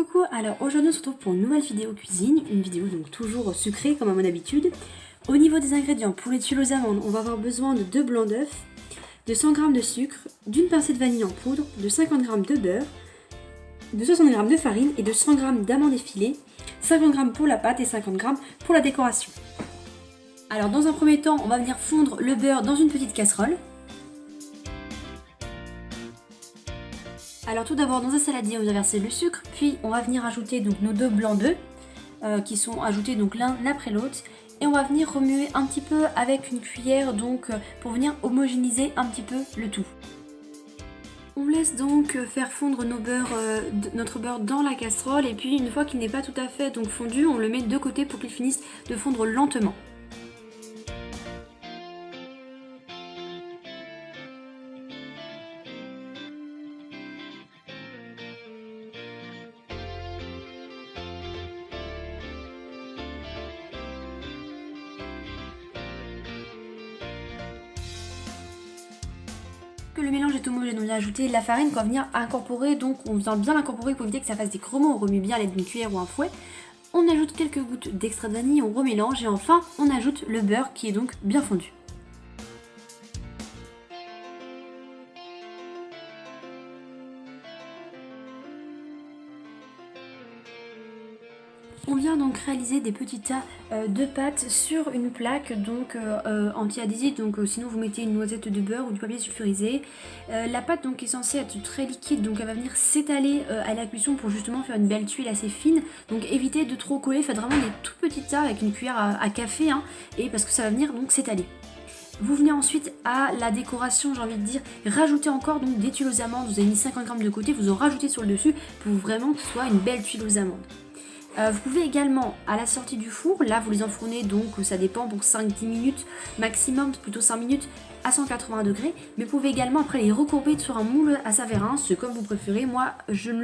Coucou, alors aujourd'hui on se retrouve pour une nouvelle vidéo cuisine, une vidéo donc toujours sucrée comme à mon habitude. Au niveau des ingrédients, pour les tuiles aux amandes, on va avoir besoin de 2 blancs d'œufs, de 100 g de sucre, d'une pincée de vanille en poudre, de 50 g de beurre, de 60 g de farine et de 100 g d'amandes effilées, 50 g pour la pâte et 50 g pour la décoration. Alors dans un premier temps, on va venir fondre le beurre dans une petite casserole. Alors tout d'abord dans un saladier on va verser le sucre, puis on va venir ajouter donc nos 2 blancs d'œufs qui sont ajoutés donc l'un après l'autre, et on va venir remuer un petit peu avec une cuillère donc pour venir homogénéiser un petit peu le tout. On laisse donc faire fondre notre beurre dans la casserole, et puis une fois qu'il n'est pas tout à fait donc fondu, on le met de côté pour qu'il finisse de fondre lentement. Que le mélange est homogène, on vient ajouter la farine qu'on va venir incorporer, donc on vient bien l'incorporer pour éviter que ça fasse des cremeux, on remue bien à l'aide d'une cuillère ou un fouet. On ajoute quelques gouttes d'extrait de vanille, on remélange et enfin on ajoute le beurre qui est donc bien fondu. On vient donc réaliser des petits tas de pâte sur une plaque donc anti-adhésive, donc sinon vous mettez une noisette de beurre ou du papier sulfurisé. La pâte donc est censée être très liquide, donc elle va venir s'étaler à la cuisson pour justement faire une belle tuile assez fine. Donc évitez de trop coller, faites vraiment des tout petits tas avec une cuillère à café et parce que ça va venir donc s'étaler. Vous venez ensuite à la décoration, j'ai envie de dire, rajouter encore donc des tuiles aux amandes. Vous avez mis 50 g de côté, vous en rajoutez sur le dessus pour vraiment que ce soit une belle tuile aux amandes. Vous pouvez également, à la sortie du four, là vous les enfournez donc, ça dépend, pour 5-10 minutes maximum, plutôt 5 minutes à 180 degrés, mais vous pouvez également après les recourber sur un moule à Saverin, c'est comme vous préférez. Moi je ne